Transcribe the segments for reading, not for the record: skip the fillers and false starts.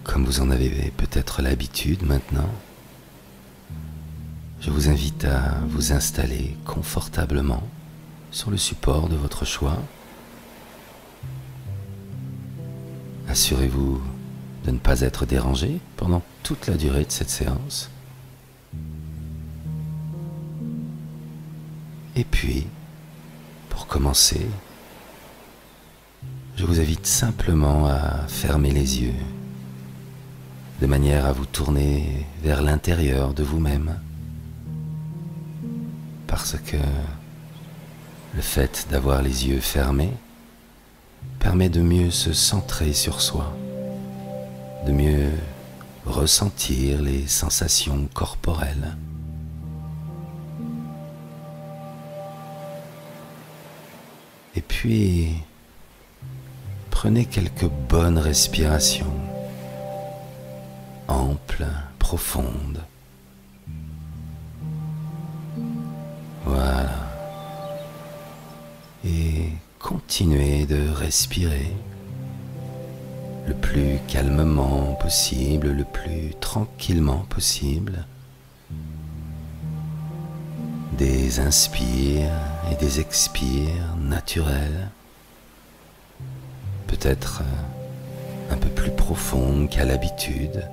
Comme vous en avez peut-être l'habitude maintenant, je vous invite à vous installer confortablement sur le support de votre choix. Assurez-vous de ne pas être dérangé pendant toute la durée de cette séance. Et puis, pour commencer, je vous invite simplement à fermer les yeux, de manière à vous tourner vers l'intérieur de vous-même, parce que le fait d'avoir les yeux fermés permet de mieux se centrer sur soi, de mieux ressentir les sensations corporelles. Et puis, prenez quelques bonnes respirations, amples, profondes. Voilà. Et continuez de respirer le plus calmement possible, le plus tranquillement possible. Des inspires et des expires naturels, peut-être un peu plus profondes qu'à l'habitude,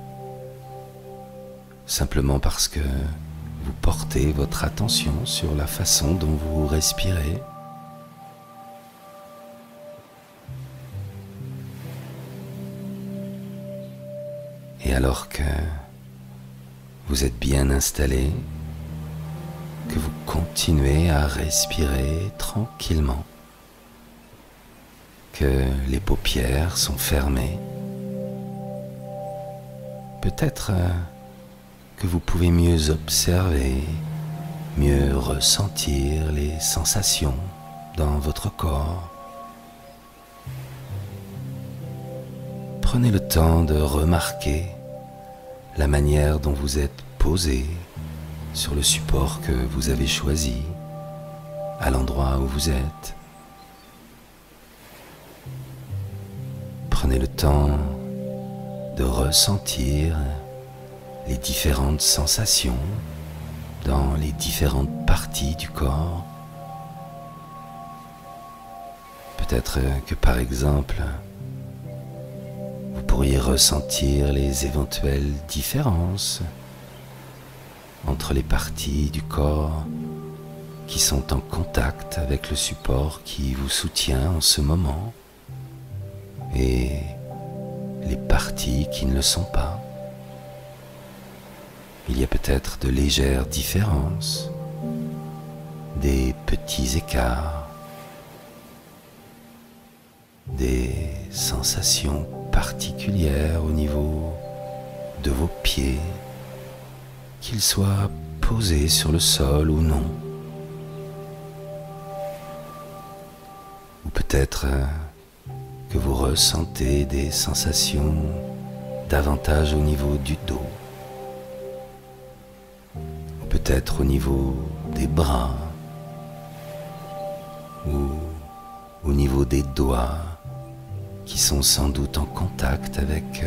simplement parce que vous portez votre attention sur la façon dont vous respirez. Et alors que vous êtes bien installé, que vous continuez à respirer tranquillement, que les paupières sont fermées, peut-être que vous pouvez mieux observer, mieux ressentir les sensations dans votre corps. Prenez le temps de remarquer la manière dont vous êtes posé sur le support que vous avez choisi, à l'endroit où vous êtes. Prenez le temps de ressentir les différentes sensations dans les différentes parties du corps. Peut-être que par exemple, vous pourriez ressentir les éventuelles différences entre les parties du corps qui sont en contact avec le support qui vous soutient en ce moment et les parties qui ne le sont pas. Il y a peut-être de légères différences, des petits écarts, des sensations particulières au niveau de vos pieds, qu'ils soient posés sur le sol ou non. Ou peut-être que vous ressentez des sensations davantage au niveau du dos, ou peut-être au niveau des bras, ou au niveau des doigts, qui sont sans doute en contact avec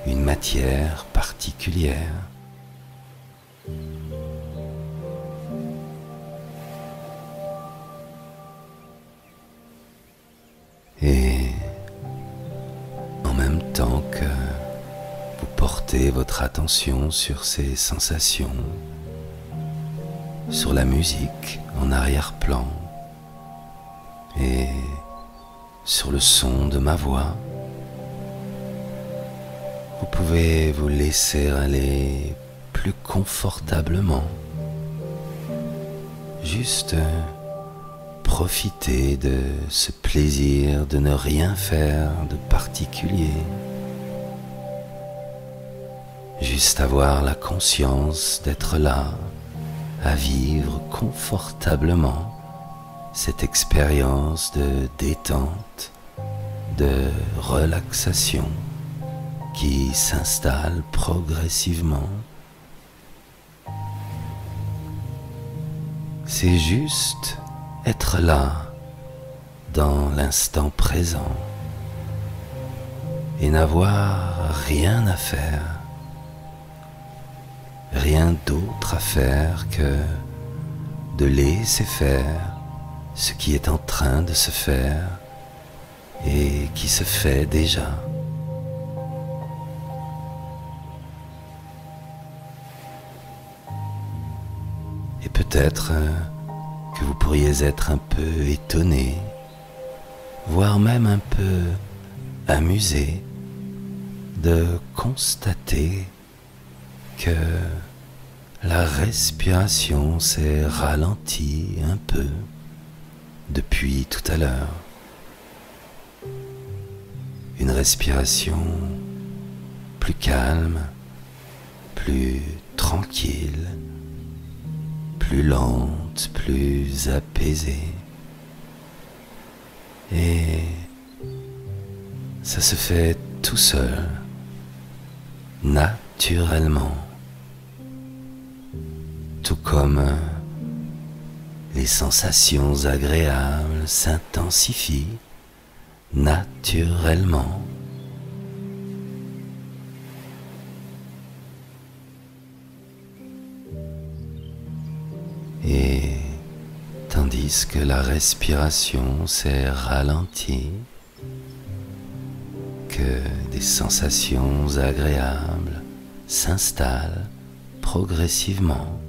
une matière particulière. Et en même temps que vous portez votre attention sur ces sensations, sur la musique en arrière-plan et sur le son de ma voix, vous pouvez vous laisser aller plus confortablement, juste profiter de ce plaisir de ne rien faire de particulier, juste avoir la conscience d'être là, à vivre confortablement cette expérience de détente, de relaxation qui s'installe progressivement. C'est juste être là, dans l'instant présent, et n'avoir rien à faire, rien d'autre à faire que de laisser faire ce qui est en train de se faire et qui se fait déjà. Et peut-être que vous pourriez être un peu étonné, voire même un peu amusé de constater que la respiration s'est ralentie un peu depuis tout à l'heure. Une respiration plus calme, plus tranquille, plus lente, plus apaisée. Et ça se fait tout seul, naturellement. Tout comme les sensations agréables s'intensifient naturellement. Et tandis que la respiration s'est ralentie, que des sensations agréables s'installent progressivement,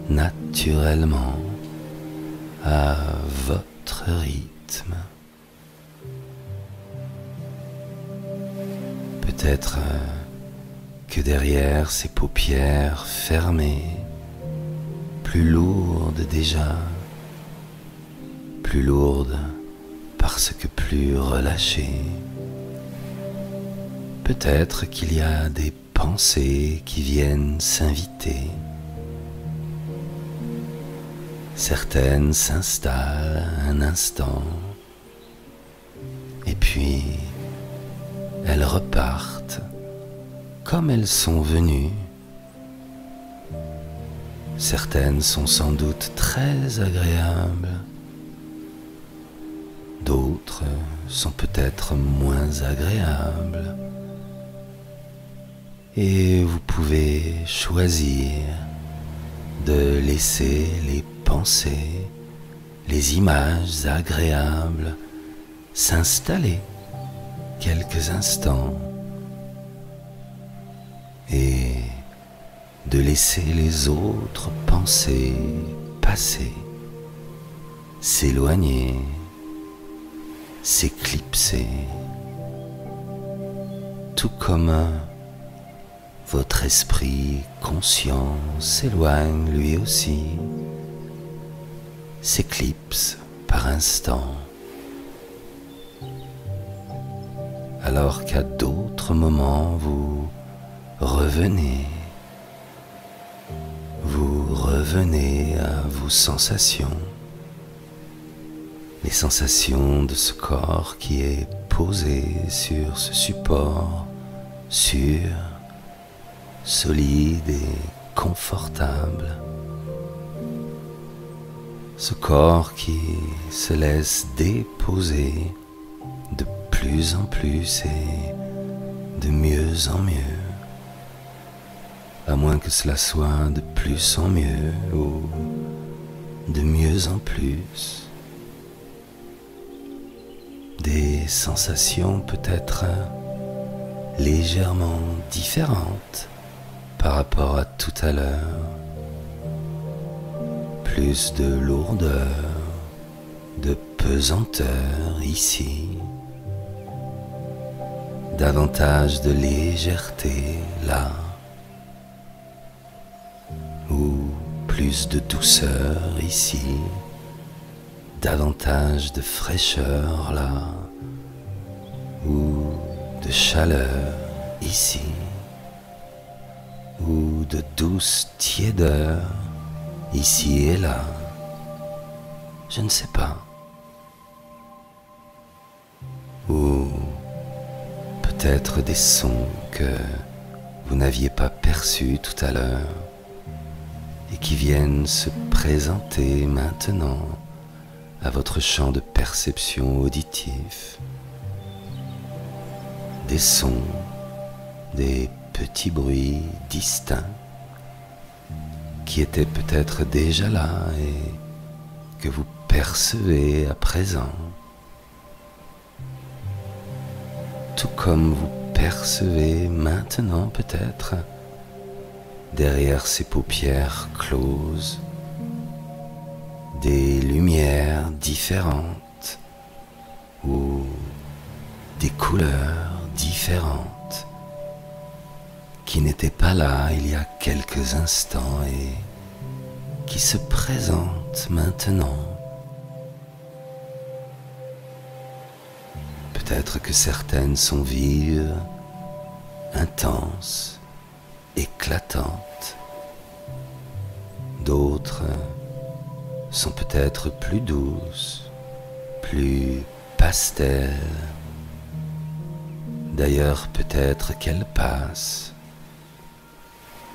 naturellement, à votre rythme. Peut-être que derrière ces paupières fermées, plus lourdes déjà, plus lourdes parce que plus relâchées, peut-être qu'il y a des pensées qui viennent s'inviter. Certaines s'installent un instant, et puis elles repartent comme elles sont venues. Certaines sont sans doute très agréables, d'autres sont peut-être moins agréables. Et vous pouvez choisir de laisser les pensées, les images agréables s'installer quelques instants et de laisser les autres pensées passer, s'éloigner, s'éclipser, tout comme votre esprit conscient s'éloigne lui aussi, s'éclipse par instant, alors qu'à d'autres moments vous revenez à vos sensations, les sensations de ce corps qui est posé sur ce support sûr, solide et confortable. Ce corps qui se laisse déposer de plus en plus et de mieux en mieux, à moins que cela soit de plus en mieux ou de mieux en plus. Des sensations peut-être légèrement différentes par rapport à tout à l'heure. Plus de lourdeur, de pesanteur ici, davantage de légèreté là, ou plus de douceur ici, davantage de fraîcheur là, ou de chaleur ici, ou de douce tiédeur ici et là, je ne sais pas. Ou peut-être des sons que vous n'aviez pas perçus tout à l'heure et qui viennent se présenter maintenant à votre champ de perception auditif. des sons, des petits bruits distincts qui étaient peut-être déjà là et que vous percevez à présent, tout comme vous percevez maintenant peut-être derrière ces paupières closes des lumières différentes ou des couleurs différentes qui n'étaient pas là il y a quelques instants et qui se présentent maintenant. Peut-être que certaines sont vives, intenses, éclatantes. D'autres sont peut-être plus douces, plus pastel. D'ailleurs, peut-être qu'elles passent.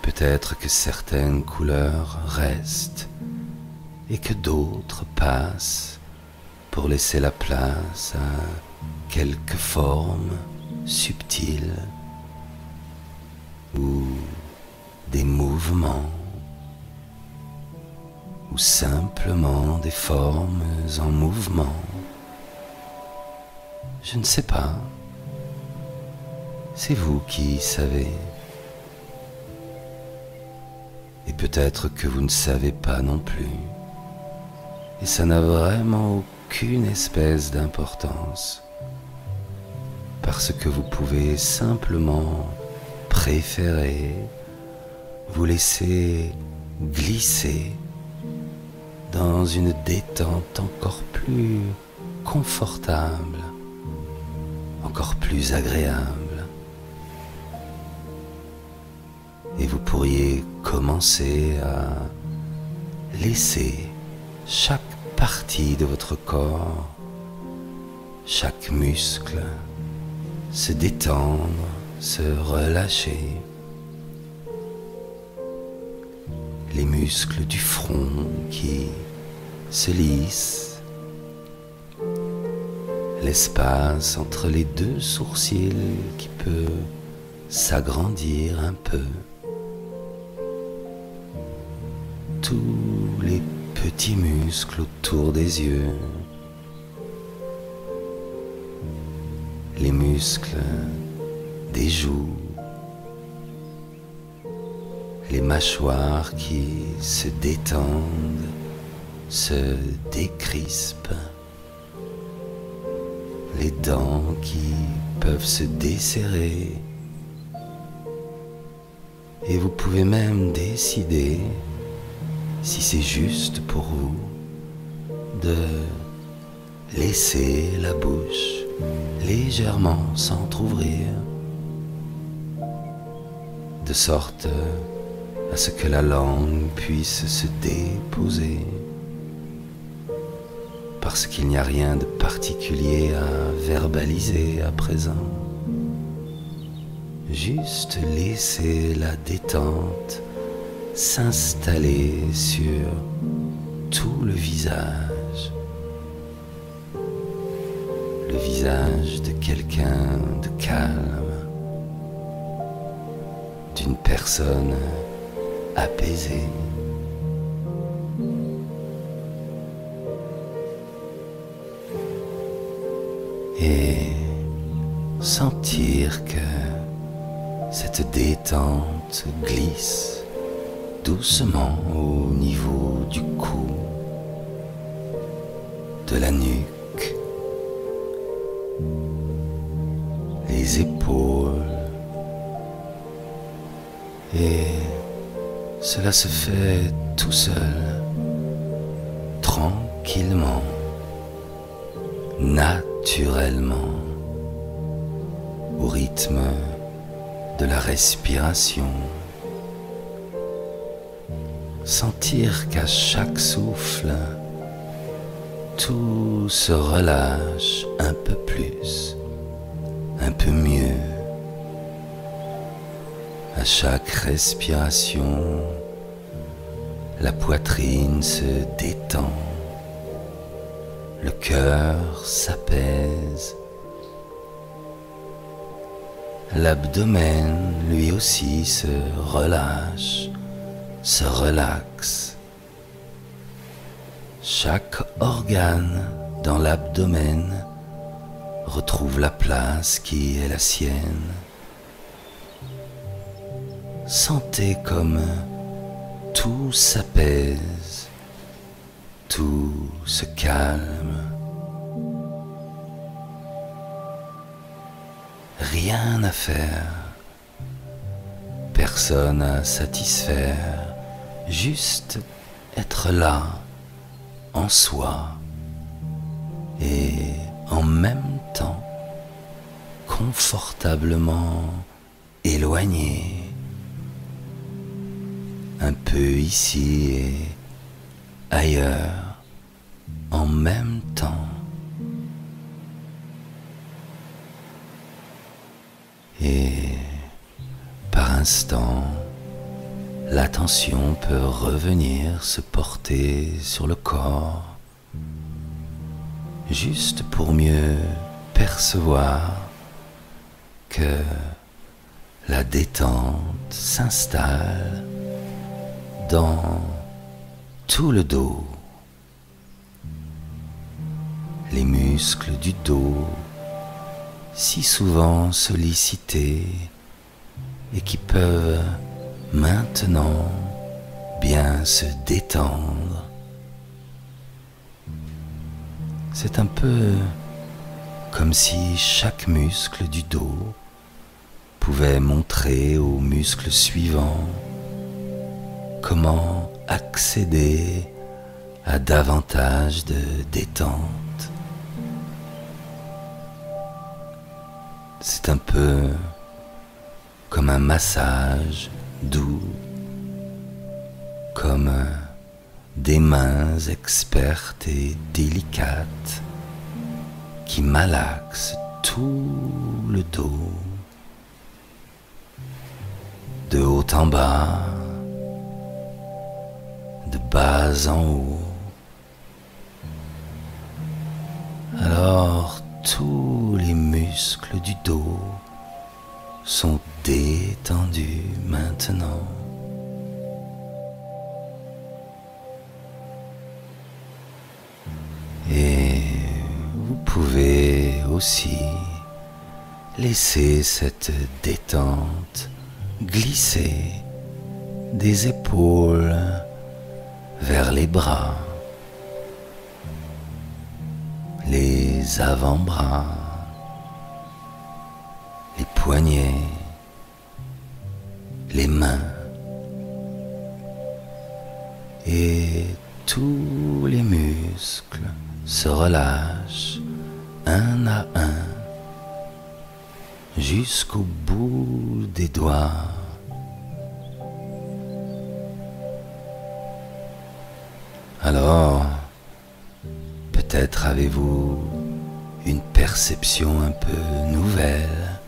Peut-être que certaines couleurs restent et que d'autres passent pour laisser la place à quelques formes subtiles ou des mouvements ou simplement des formes en mouvement. Je ne sais pas. C'est vous qui savez. Et peut-être que vous ne savez pas non plus. Et ça n'a vraiment aucune espèce d'importance. Parce que vous pouvez simplement préférer vous laisser glisser dans une détente encore plus confortable, encore plus agréable. Et vous pourriez commencer à laisser chaque partie de votre corps, chaque muscle se détendre, se relâcher. Les muscles du front qui se lissent, l'espace entre les deux sourcils qui peut s'agrandir un peu, tous les petits muscles autour des yeux, les muscles des joues, les mâchoires qui se détendent, se décrispent, les dents qui peuvent se desserrer. Et vous pouvez même décider, si c'est juste pour vous, de laisser la bouche légèrement s'entrouvrir, de sorte à ce que la langue puisse se déposer, parce qu'il n'y a rien de particulier à verbaliser à présent. Juste laisser la détente s'installer sur tout le visage de quelqu'un de calme, d'une personne apaisée. Et sentir que cette détente glisse doucement au niveau du cou, de la nuque, les épaules, et cela se fait tout seul, tranquillement, naturellement, au rythme de la respiration. Sentir qu'à chaque souffle, tout se relâche un peu plus, un peu mieux. À chaque respiration, la poitrine se détend, le cœur s'apaise, l'abdomen lui aussi se relâche, se relaxe. Chaque organe dans l'abdomen retrouve la place qui est la sienne. Sentez comme tout s'apaise, tout se calme. Rien à faire, personne à satisfaire, juste être là, en soi, et en même temps confortablement éloigné, un peu ici et ailleurs, en même temps. Et par instant, l'attention peut revenir se porter sur le corps, juste pour mieux percevoir que la détente s'installe dans tout le dos. Les muscles du dos, si souvent sollicités et qui peuvent maintenant bien se détendre. C'est un peu comme si chaque muscle du dos pouvait montrer aux muscles suivants comment accéder à davantage de détente. C'est un peu comme un massage doux, comme des mains expertes et délicates qui malaxent tout le dos, de haut en bas, de bas en haut. Alors tous les muscles du dos sont détendus maintenant. Et vous pouvez aussi laisser cette détente glisser des épaules vers les bras, les avant-bras, les poignets, les mains et tous les muscles se relâchent un à un jusqu'au bout des doigts. Alors, peut-être avez-vous une perception un peu nouvelle,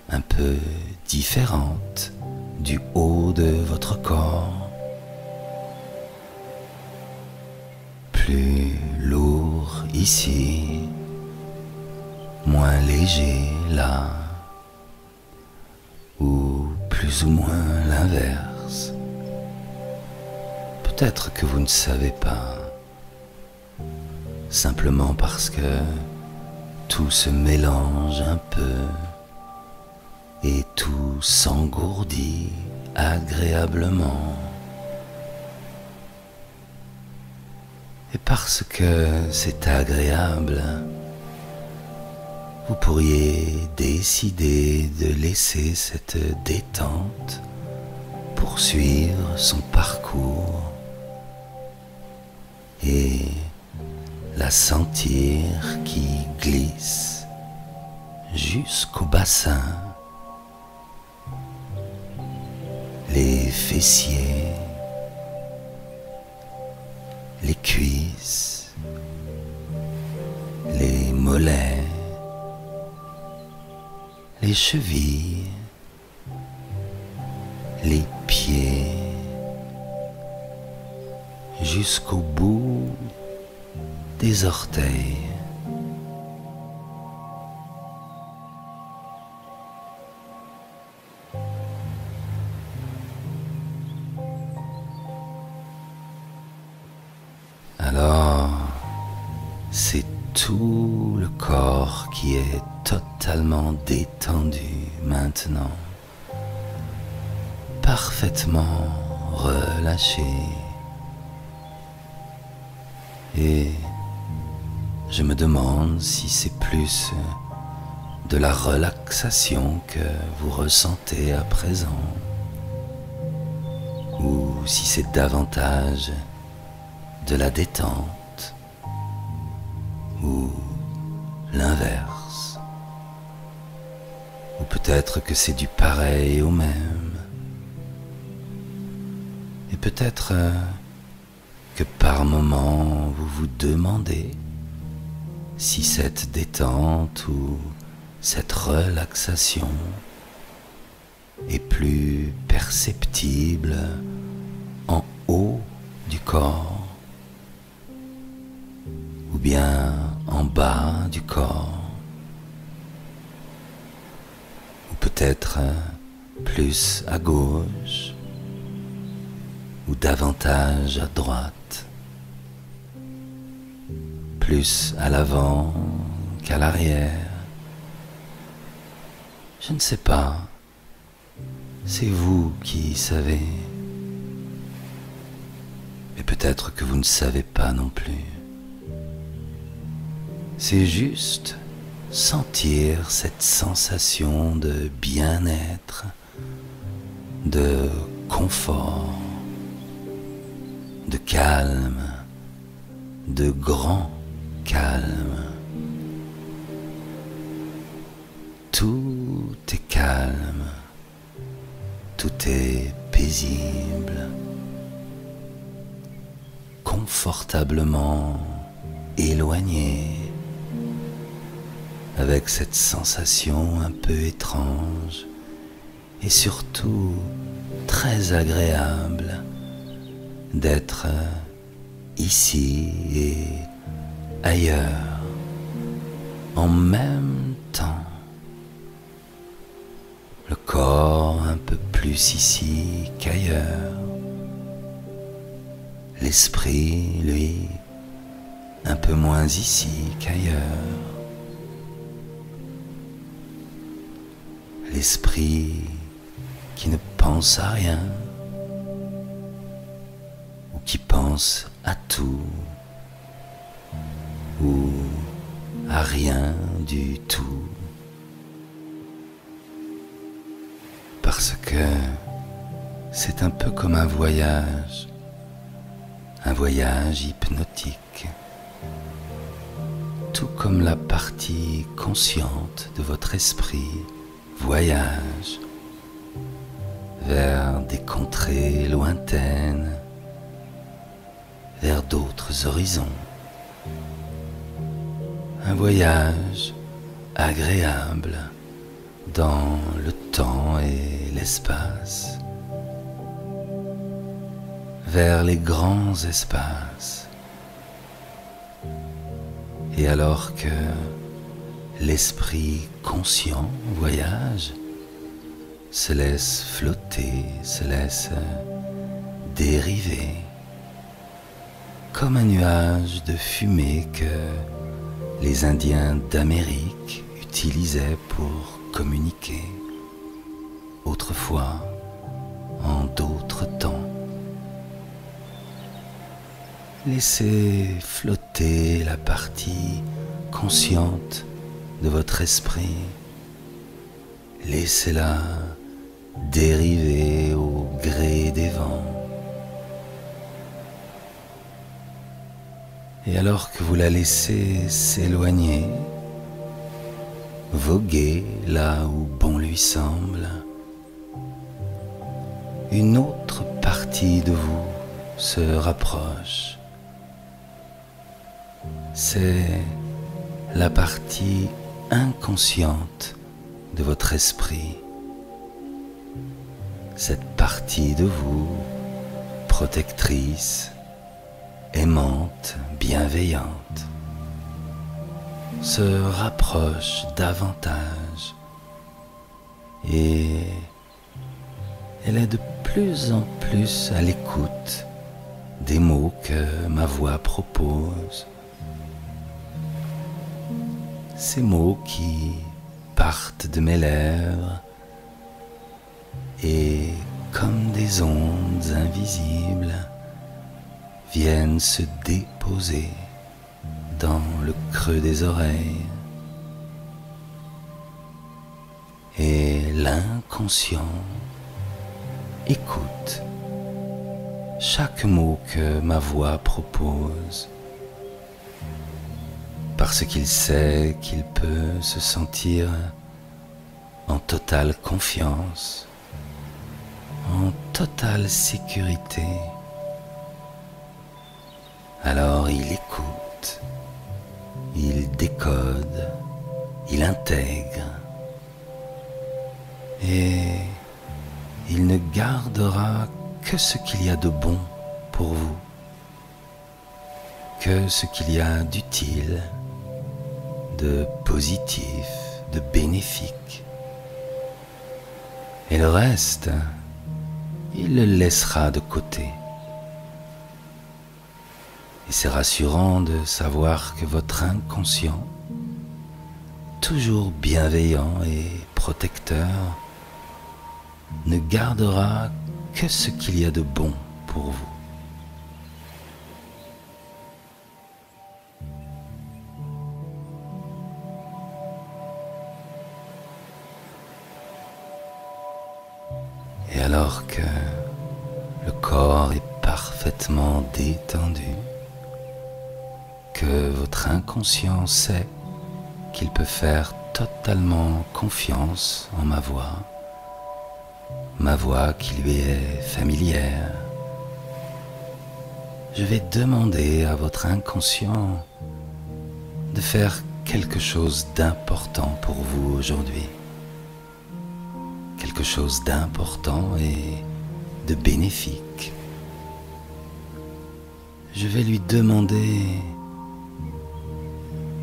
un peu différente du haut de votre corps, plus lourd ici, moins léger là, ou plus ou moins l'inverse. Peut-être que vous ne savez pas, simplement parce que tout se mélange un peu et tout s'engourdit agréablement. Et parce que c'est agréable, vous pourriez décider de laisser cette détente poursuivre son parcours et la sentir qui glisse jusqu'au bassin, les fessiers, les cuisses, les mollets, les chevilles, les pieds, jusqu'au bout des orteils. tout le corps qui est totalement détendu maintenant, parfaitement relâché. Et je me demande si c'est plus de la relaxation que vous ressentez à présent, ou si c'est davantage de la détente, ou l'inverse, ou peut-être que c'est du pareil au même, et peut-être que par moments vous vous demandez si cette détente ou cette relaxation est plus perceptible en haut du corps ou bien en bas du corps, ou peut-être plus à gauche ou davantage à droite, plus à l'avant qu'à l'arrière. Je ne sais pas, c'est vous qui savez. Et peut-être que vous ne savez pas non plus. C'est juste sentir cette sensation de bien-être, de confort, de calme, de grand calme. Tout est calme, tout est paisible, confortablement éloigné, avec cette sensation un peu étrange et surtout très agréable d'être ici et ailleurs en même temps. Le corps un peu plus ici qu'ailleurs, l'esprit, lui, un peu moins ici qu'ailleurs. L'esprit qui ne pense à rien, ou qui pense à tout, ou à rien du tout. Parce que c'est un peu comme un voyage hypnotique, tout comme la partie consciente de votre esprit voyage vers des contrées lointaines, vers d'autres horizons. Un voyage agréable dans le temps et l'espace, vers les grands espaces. Et alors que l'esprit conscient voyage, se laisse flotter, se laisse dériver, comme un nuage de fumée que les Indiens d'Amérique utilisaient pour communiquer, autrefois, en d'autres temps. Laissez flotter la partie consciente de votre esprit. Laissez-la dériver au gré des vents. Et alors que vous la laissez s'éloigner, voguer là où bon lui semble, une autre partie de vous se rapproche. C'est la partie inconsciente de votre esprit, cette partie de vous protectrice, aimante, bienveillante, se rapproche davantage et elle est de plus en plus à l'écoute des mots que ma voix propose. ces mots qui partent de mes lèvres et, comme des ondes invisibles, viennent se déposer dans le creux des oreilles. Et l'inconscient écoute chaque mot que ma voix propose, parce qu'il sait qu'il peut se sentir en totale confiance, en totale sécurité. Alors il écoute, il décode, il intègre, et il ne gardera que ce qu'il y a de bon pour vous, que ce qu'il y a d'utile, de positif, de bénéfique. Et le reste, il le laissera de côté. Et c'est rassurant de savoir que votre inconscient, toujours bienveillant et protecteur, ne gardera que ce qu'il y a de bon pour vous. Et alors que le corps est parfaitement détendu, que votre inconscient sait qu'il peut faire totalement confiance en ma voix qui lui est familière, je vais demander à votre inconscient de faire quelque chose d'important pour vous aujourd'hui. Quelque chose d'important et de bénéfique. Je vais lui demander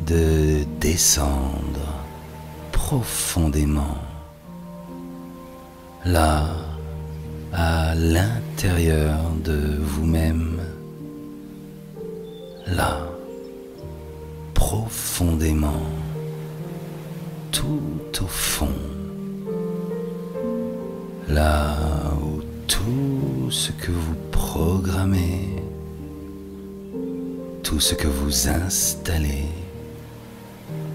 de descendre profondément là, à l'intérieur de vous-même, là, profondément, tout au fond, là où tout ce que vous programmez, tout ce que vous installez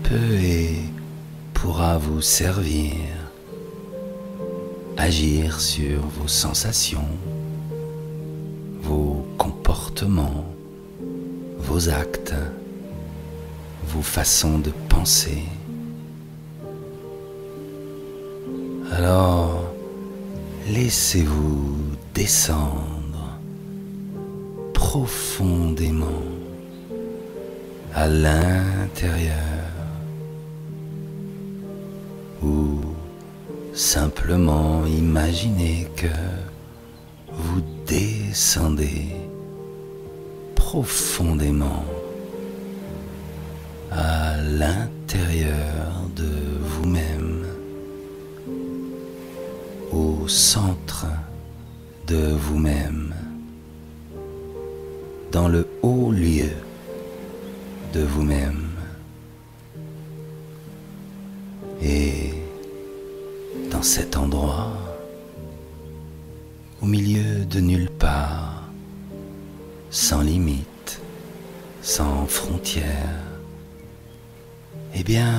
peut et pourra vous servir, agir sur vos sensations, vos comportements, vos actes, vos façons de penser. Alors, laissez-vous descendre profondément à l'intérieur, ou simplement imaginez que vous descendez profondément à l'intérieur de vous-même, au centre de vous-même, dans le haut lieu de vous-même. Et dans cet endroit, au milieu de nulle part, sans limite, sans frontières, eh bien,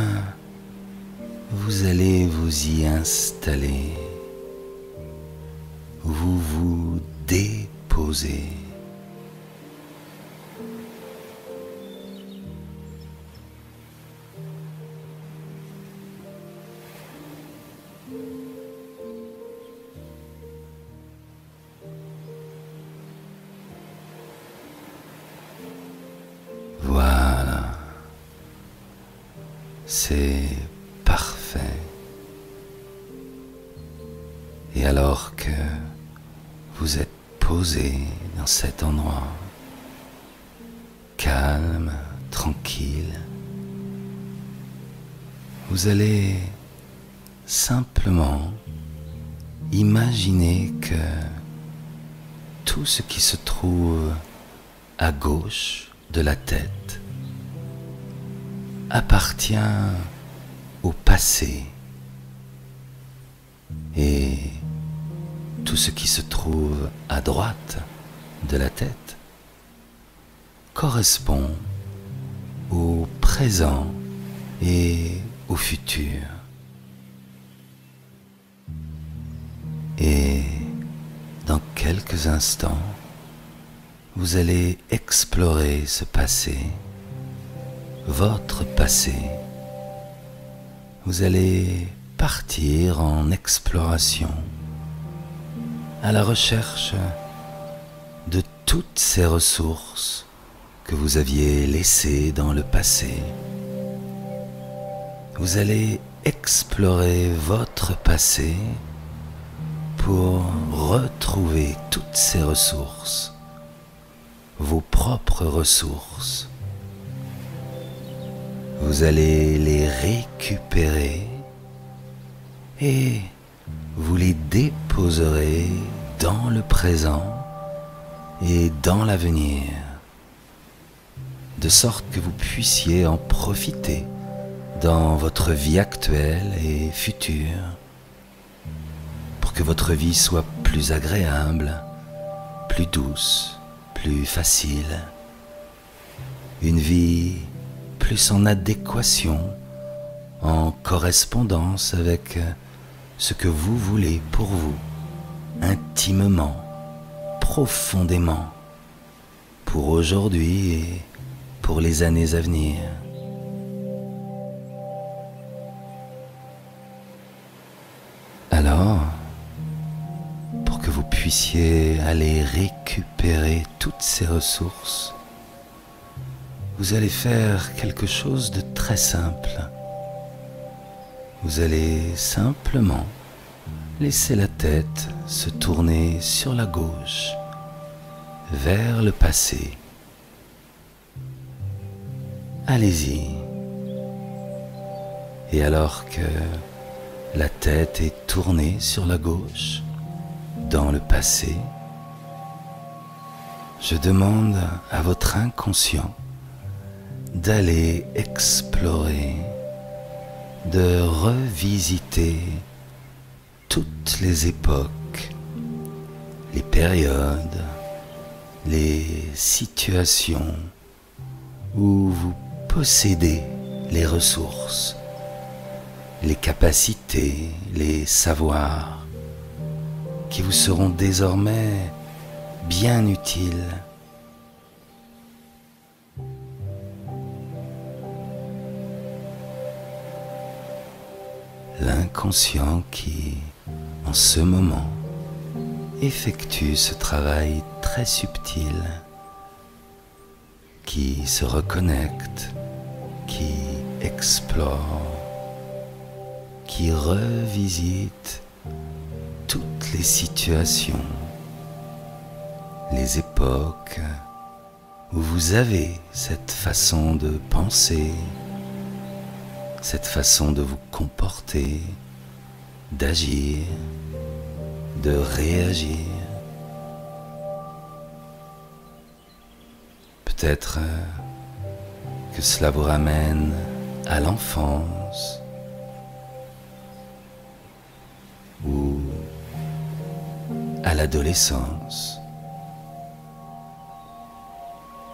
vous allez vous y installer, vous vous déposez. Voilà, c'est parfait. Et alors que vous êtes posé dans cet endroit, calme, tranquille, vous allez simplement imaginer que tout ce qui se trouve à gauche de la tête appartient au passé et tout ce qui se trouve à droite de la tête correspond au présent et au futur. Et dans quelques instants, vous allez explorer ce passé, votre passé. Vous allez partir en exploration, à la recherche de toutes ces ressources que vous aviez laissées dans le passé. Vous allez explorer votre passé pour retrouver toutes ces ressources, vos propres ressources. Vous allez les récupérer et vous les déposerez dans le présent et dans l'avenir, de sorte que vous puissiez en profiter dans votre vie actuelle et future, pour que votre vie soit plus agréable, plus douce, plus facile, une vie plus en adéquation, en correspondance avec ce que vous voulez pour vous, intimement, profondément, pour aujourd'hui et pour les années à venir. Alors, pour que vous puissiez aller récupérer toutes ces ressources, vous allez faire quelque chose de très simple. Vous allez simplement laisser la tête se tourner sur la gauche, vers le passé. Allez-y. Et alors que la tête est tournée sur la gauche, dans le passé, je demande à votre inconscient d'aller explorer, de revisiter toutes les époques, les périodes, les situations où vous possédez les ressources, les capacités, les savoirs qui vous seront désormais bien utiles. L'inconscient qui, en ce moment, effectue ce travail très subtil, qui se reconnecte, qui explore, qui revisite toutes les situations, les époques où vous avez cette façon de penser, cette façon de vous comporter, d'agir, de réagir. Peut-être que cela vous ramène à l'enfance ou à l'adolescence,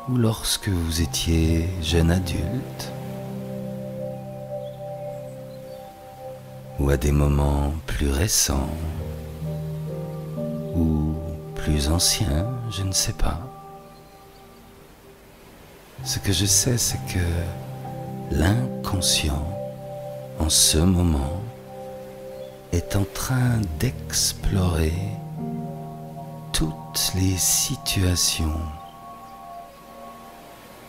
ou lorsque vous étiez jeune adulte, ou à des moments plus récents ou plus anciens, je ne sais pas. Ce que je sais, c'est que l'inconscient, en ce moment, est en train d'explorer toutes les situations,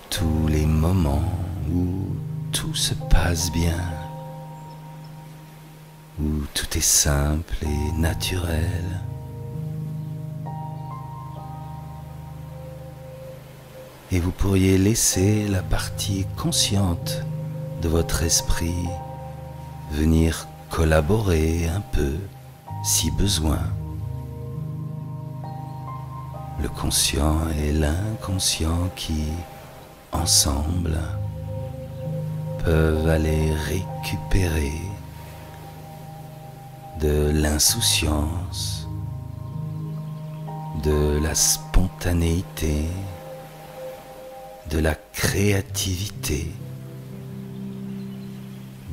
tous les moments où tout se passe bien, où tout est simple et naturel. Et vous pourriez laisser la partie consciente de votre esprit venir collaborer un peu, si besoin. Le conscient et l'inconscient qui, ensemble, peuvent aller récupérer de l'insouciance, de la spontanéité, de la créativité,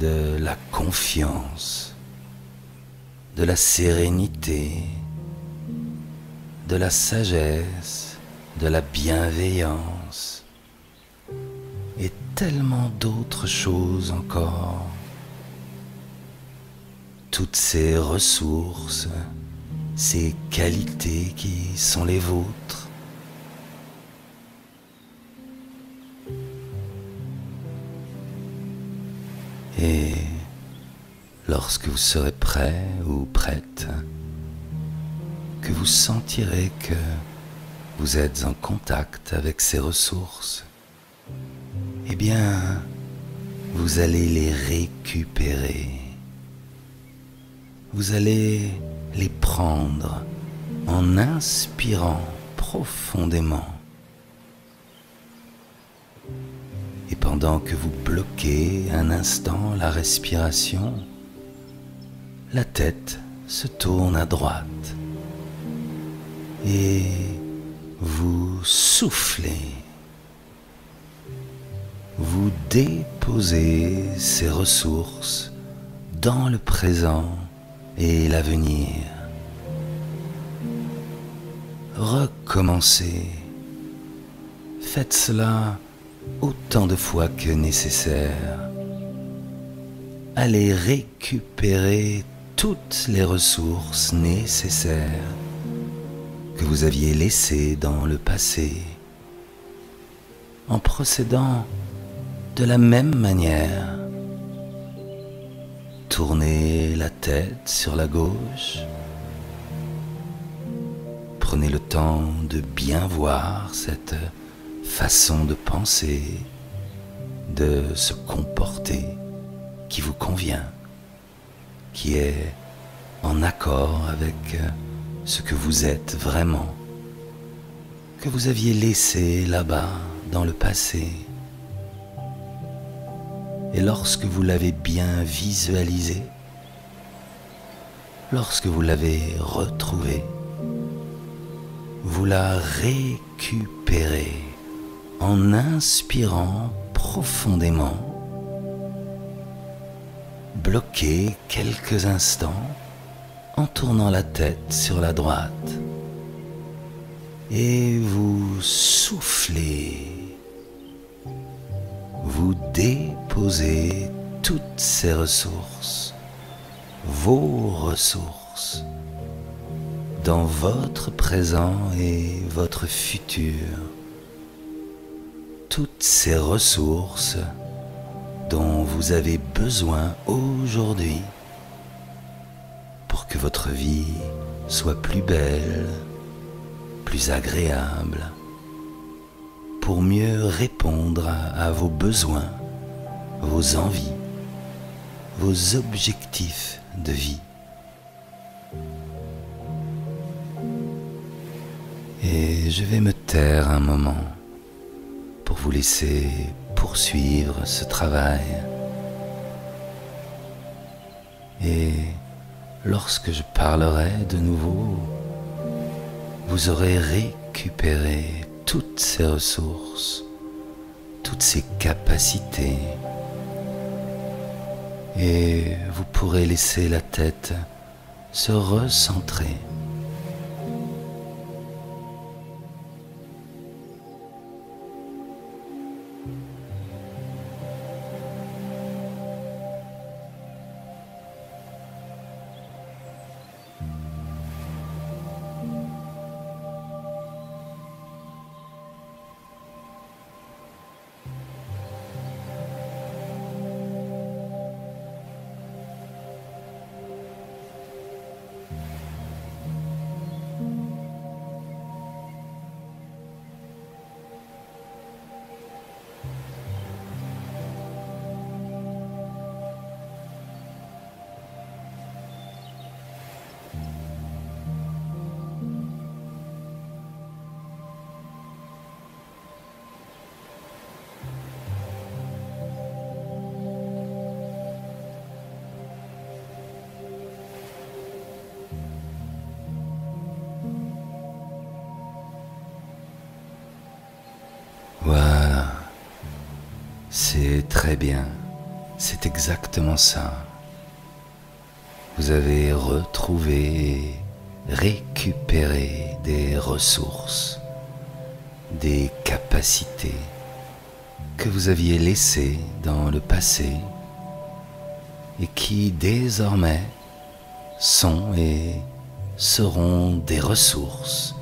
de la confiance, de la sérénité, de la sagesse, de la bienveillance et tellement d'autres choses encore. Toutes ces ressources, ces qualités qui sont les vôtres. Et lorsque vous serez prêt ou prête, que vous sentirez que vous êtes en contact avec ces ressources, eh bien, vous allez les récupérer. Vous allez les prendre en inspirant profondément. Et pendant que vous bloquez un instant la respiration, la tête se tourne à droite et vous soufflez. Vous déposez ces ressources dans le présent et l'avenir. Recommencez. Faites cela autant de fois que nécessaire. Allez récupérer toutes les ressources nécessaires que vous aviez laissées dans le passé, en procédant de la même manière. Tournez la tête sur la gauche. Prenez le temps de bien voir cette façon de penser, de se comporter qui vous convient, qui est en accord avec ce que vous êtes vraiment, que vous aviez laissé là-bas dans le passé. Et lorsque vous l'avez bien visualisé, lorsque vous l'avez retrouvé, vous la récupérez en inspirant profondément. Bloquez quelques instants en tournant la tête sur la droite et vous soufflez. Vous déposez toutes ces ressources, vos ressources, dans votre présent et votre futur. Toutes ces ressources dont vous avez besoin aujourd'hui pour que votre vie soit plus belle, plus agréable, pour mieux répondre à vos besoins, vos envies, vos objectifs de vie. Et je vais me taire un moment pour vous laisser poursuivre ce travail. Et lorsque je parlerai de nouveau, vous aurez récupéré toutes ces ressources, toutes ces capacités, et vous pourrez laisser la tête se recentrer. Voilà, c'est très bien, c'est exactement ça. Vous avez retrouvé et récupéré des ressources, des capacités que vous aviez laissées dans le passé et qui désormais sont et seront des ressources,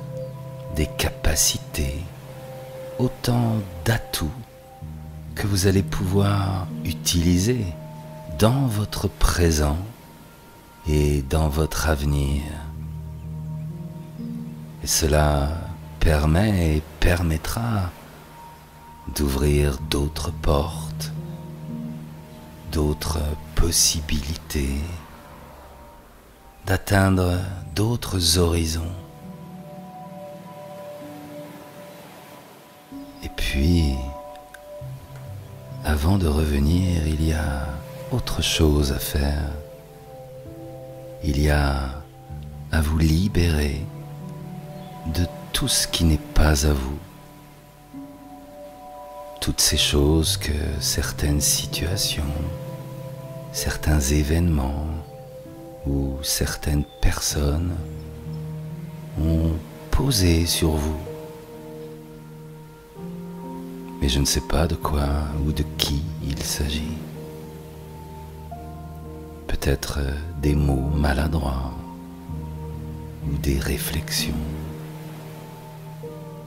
des capacités, autant d'atouts que vous allez pouvoir utiliser dans votre présent et dans votre avenir. Et cela permet et permettra d'ouvrir d'autres portes, d'autres possibilités, d'atteindre d'autres horizons. Et puis, avant de revenir, il y a autre chose à faire. Il y a à vous libérer de tout ce qui n'est pas à vous. Toutes ces choses que certaines situations, certains événements ou certaines personnes ont posées sur vous. Mais je ne sais pas de quoi ou de qui il s'agit. Peut-être des mots maladroits ou des réflexions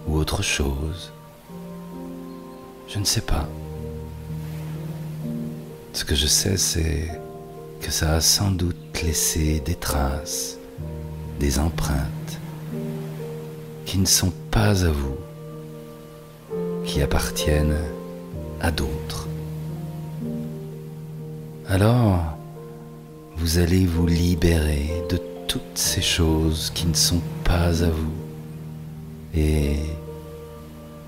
ou autre chose. Je ne sais pas. Ce que je sais, c'est que ça a sans doute laissé des traces, des empreintes qui ne sont pas à vous, qui appartiennent à d'autres. Alors, vous allez vous libérer de toutes ces choses qui ne sont pas à vous et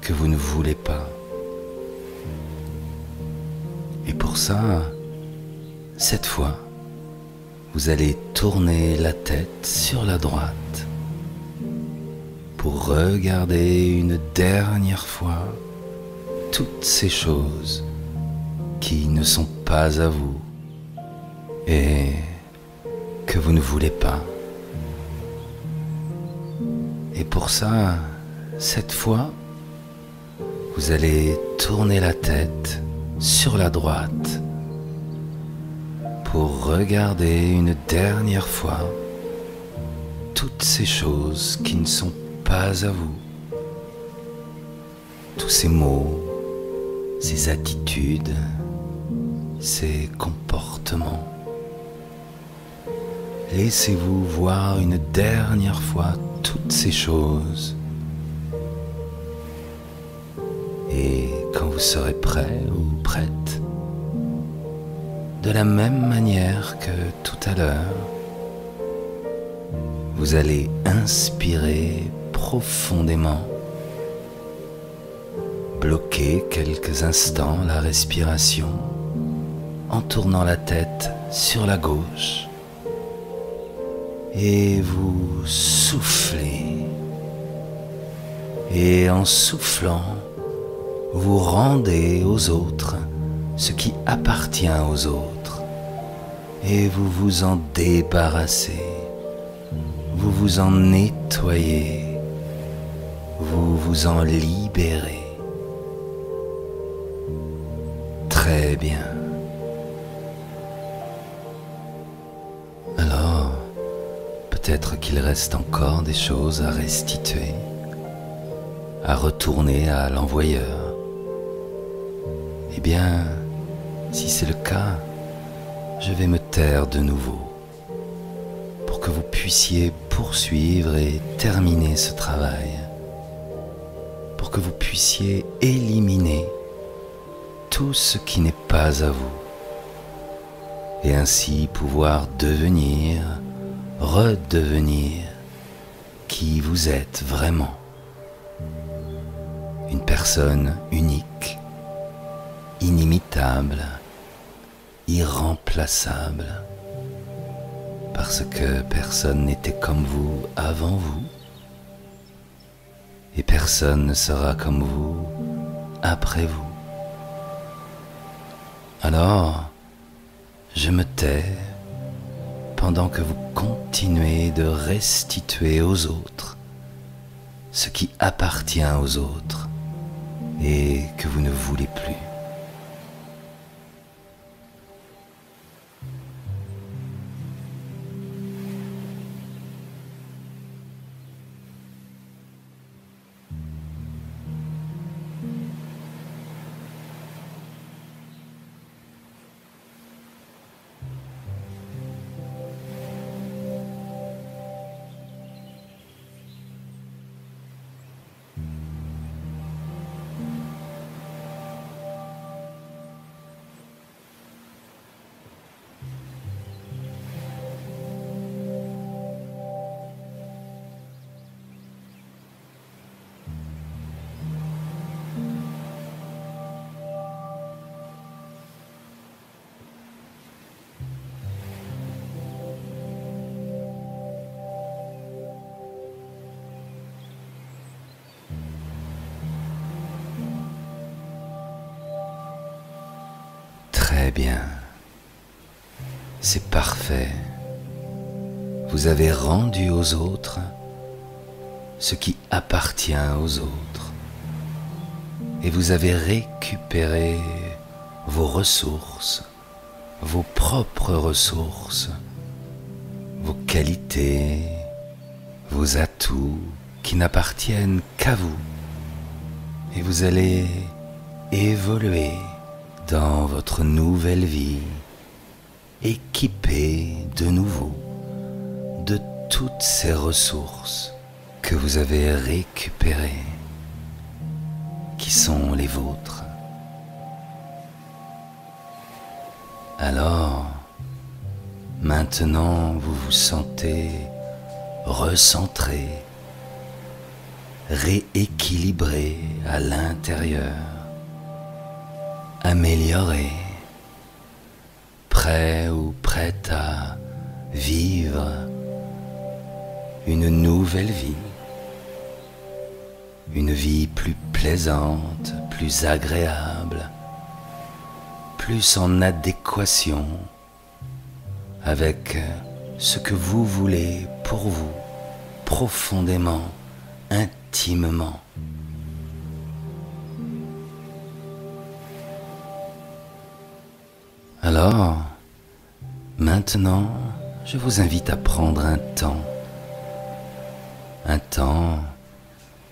que vous ne voulez pas. Et pour ça, cette fois, vous allez tourner la tête sur la droite pour regarder une dernière fois toutes ces choses qui ne sont pas à vous et que vous ne voulez pas. Et pour ça, cette fois, vous allez tourner la tête sur la droite pour regarder une dernière fois toutes ces choses qui ne sont pas à vous. Tous ces mots, ces attitudes, ces comportements. Laissez-vous voir une dernière fois toutes ces choses. Et quand vous serez prêt ou prête, de la même manière que tout à l'heure, vous allez inspirer profondément, bloquer quelques instants la respiration en tournant la tête sur la gauche et vous soufflez. Et en soufflant, vous rendez aux autres ce qui appartient aux autres et vous vous en débarrassez, vous vous en nettoyez, vous vous en libérez. Très bien. Alors, peut-être qu'il reste encore des choses à restituer, à retourner à l'envoyeur. Eh bien, si c'est le cas, je vais me taire de nouveau pour que vous puissiez poursuivre et terminer ce travail, pour que vous puissiez éliminer tout ce qui n'est pas à vous et ainsi pouvoir devenir, redevenir qui vous êtes vraiment. Une personne unique, inimitable, irremplaçable, parce que personne n'était comme vous avant vous, et personne ne sera comme vous après vous. Alors, je me tais pendant que vous continuez de restituer aux autres ce qui appartient aux autres et que vous ne voulez plus. Très bien, c'est parfait. Vous avez rendu aux autres ce qui appartient aux autres et vous avez récupéré vos ressources, vos propres ressources, vos qualités, vos atouts qui n'appartiennent qu'à vous. Et vous allez évoluer dans votre nouvelle vie, équipé de nouveau de toutes ces ressources que vous avez récupérées, qui sont les vôtres. Alors, maintenant vous vous sentez recentré, rééquilibré à l'intérieur, amélioré, prêt ou prête à vivre une nouvelle vie, une vie plus plaisante, plus agréable, plus en adéquation avec ce que vous voulez pour vous, profondément, intimement. Alors, maintenant, je vous invite à prendre un temps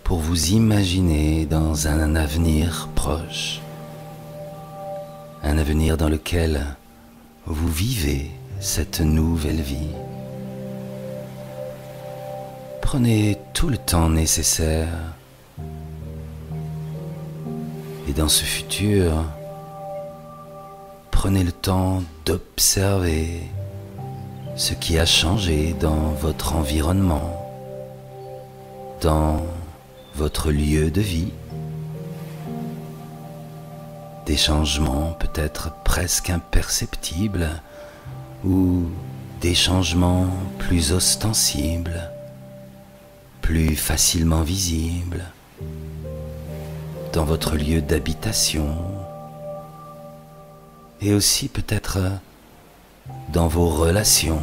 pour vous imaginer dans un avenir proche, un avenir dans lequel vous vivez cette nouvelle vie. Prenez tout le temps nécessaire et dans ce futur, prenez le temps d'observer ce qui a changé dans votre environnement, dans votre lieu de vie. Des changements peut-être presque imperceptibles ou des changements plus ostensibles, plus facilement visibles dans votre lieu d'habitation et aussi peut-être dans vos relations.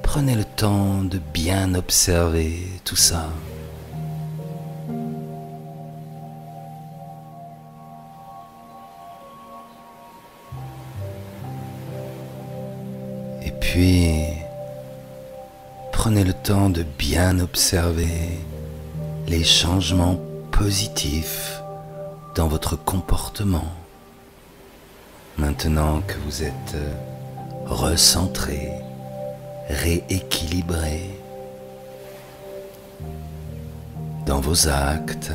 Prenez le temps de bien observer tout ça. Et puis, prenez le temps de bien observer les changements positifs dans votre comportement. Maintenant que vous êtes recentré, rééquilibré dans vos actes,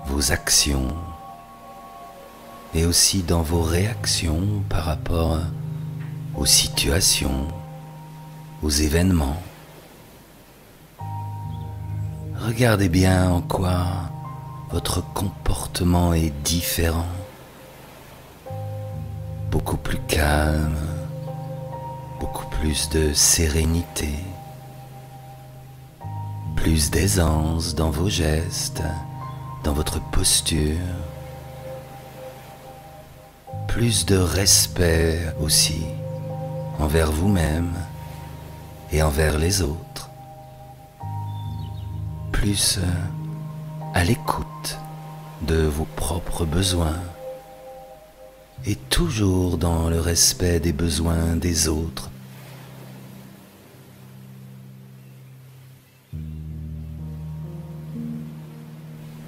vos actions et aussi dans vos réactions par rapport aux situations, aux événements. Regardez bien en quoi votre comportement est différent, beaucoup plus calme, beaucoup plus de sérénité, plus plus d'aisance dans vos gestes, dans votre posture, plus de respect aussi envers vous-même et envers les autres, plus à l'écoute de vos propres besoins et toujours dans le respect des besoins des autres.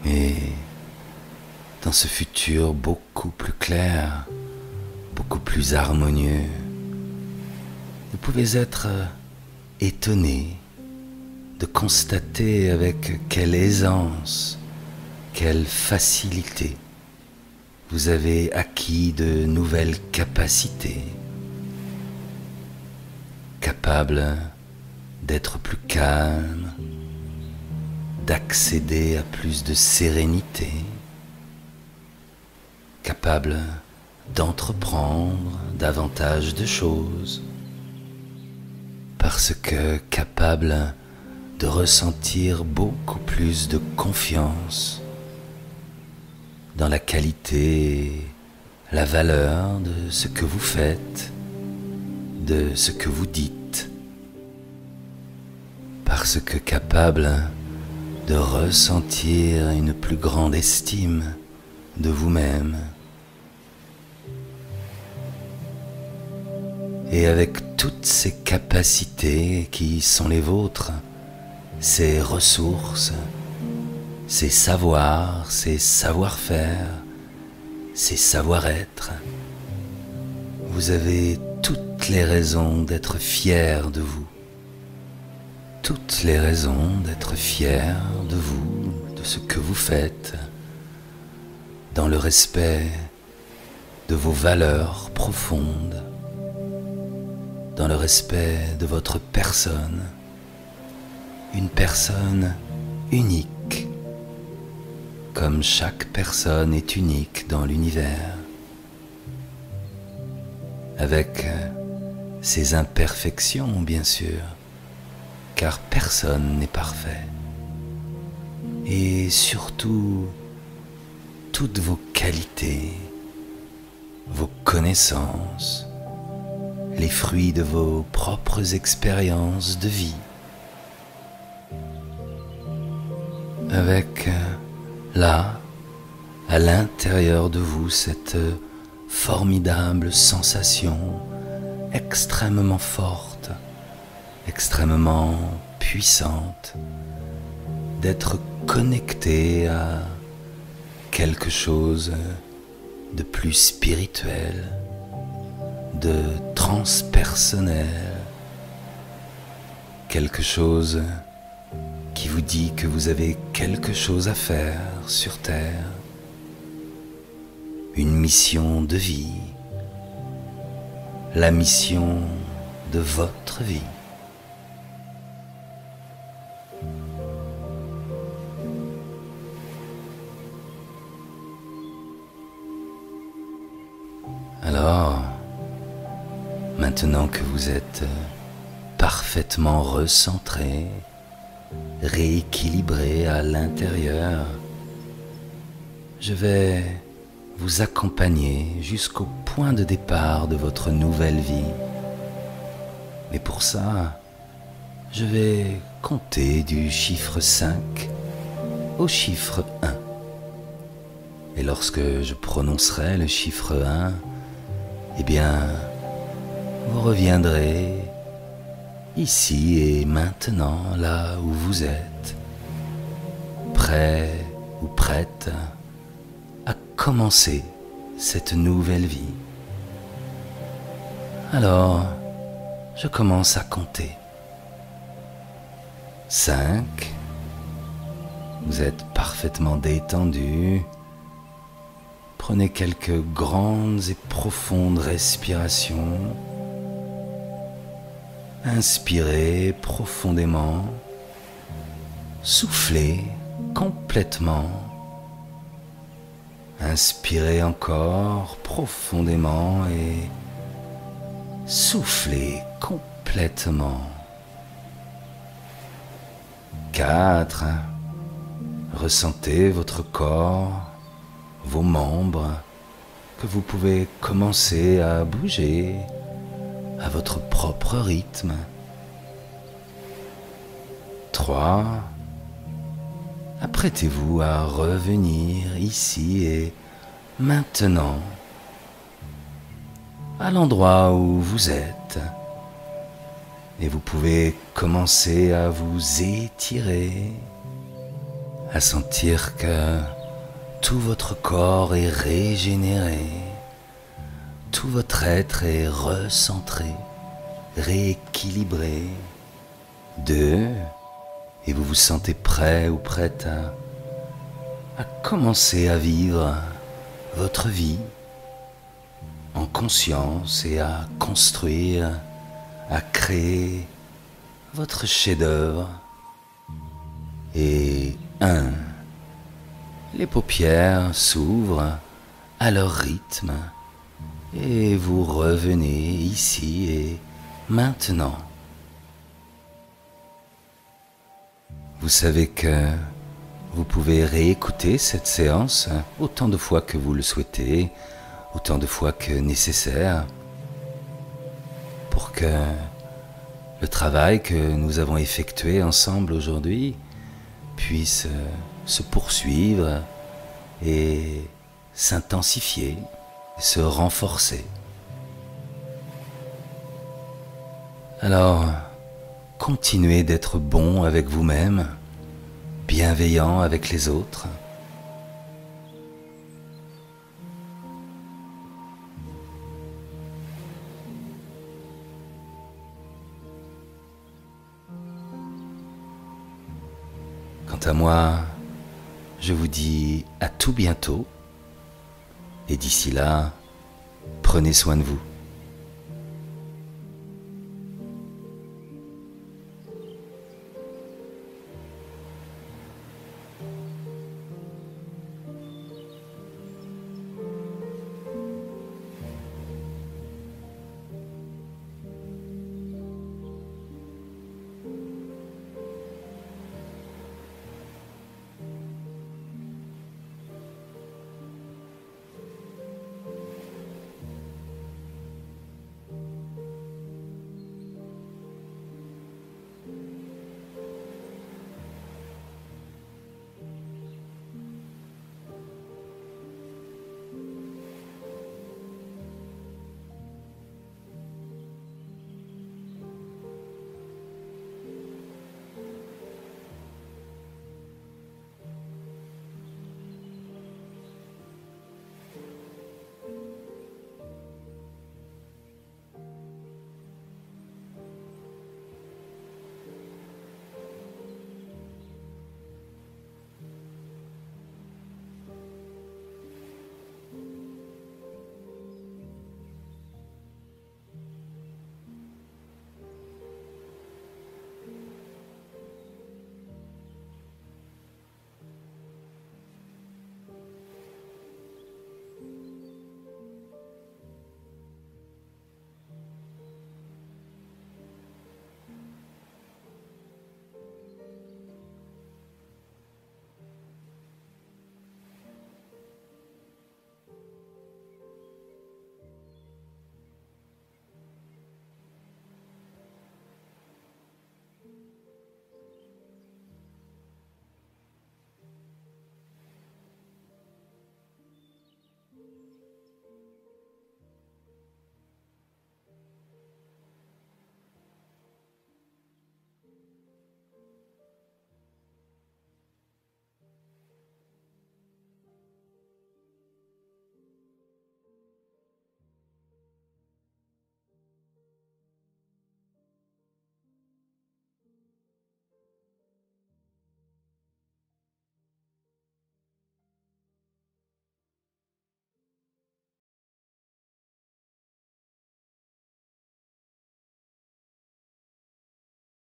Et dans ce futur beaucoup plus clair, beaucoup plus harmonieux, vous pouvez être étonné de constater avec quelle aisance, quelle facilité vous avez acquis de nouvelles capacités, capables d'être plus calme, d'accéder à plus de sérénité, capable d'entreprendre davantage de choses, parce que capable de ressentir beaucoup plus de confiance dans la qualité, la valeur de ce que vous faites, de ce que vous dites, parce que capable de ressentir une plus grande estime de vous-même. Et avec toutes ces capacités qui sont les vôtres, ces ressources, ces savoirs, ces savoir-faire, ces savoir-être, vous avez toutes les raisons d'être fiers de vous. Toutes les raisons d'être fiers de vous, de ce que vous faites, dans le respect de vos valeurs profondes, dans le respect de votre personne, une personne unique, comme chaque personne est unique dans l'univers, avec ses imperfections bien sûr, car personne n'est parfait. Et surtout, toutes vos qualités, vos connaissances, les fruits de vos propres expériences de vie, avec là, à l'intérieur de vous, cette formidable sensation extrêmement forte, extrêmement puissante, d'être connecté à quelque chose de plus spirituel, de transpersonnel, quelque chose qui vous dit que vous avez quelque chose à faire sur Terre, une mission de vie, la mission de votre vie. Alors, maintenant que vous êtes parfaitement recentré, rééquilibré à l'intérieur, je vais vous accompagner jusqu'au point de départ de votre nouvelle vie. Mais pour ça, je vais compter du chiffre 5 au chiffre 1. Et lorsque je prononcerai le chiffre 1, eh bien, vous reviendrez ici et maintenant, là où vous êtes, prêt ou prête à commencer cette nouvelle vie. Alors, je commence à compter. 5, vous êtes parfaitement détendu. Prenez quelques grandes et profondes respirations. Inspirez profondément. Soufflez complètement. Inspirez encore profondément et soufflez complètement. 4. Ressentez votre corps, vos membres, que vous pouvez commencer à bouger à votre propre rythme. 3. Apprêtez-vous à revenir ici et maintenant, à l'endroit où vous êtes. Et vous pouvez commencer à vous étirer, à sentir que tout votre corps est régénéré, tout votre être est recentré, rééquilibré. 2. Et vous vous sentez prêt ou prête à commencer à vivre votre vie en conscience et à construire, à créer votre chef-d'œuvre. Et 1. Les paupières s'ouvrent à leur rythme et vous revenez ici et maintenant. Vous savez que vous pouvez réécouter cette séance autant de fois que vous le souhaitez, autant de fois que nécessaire, pour que le travail que nous avons effectué ensemble aujourd'hui puisse se poursuivre et s'intensifier, se renforcer. Alors, continuez d'être bon avec vous-même, bienveillant avec les autres. Quant à moi, je vous dis à tout bientôt, et d'ici là, prenez soin de vous.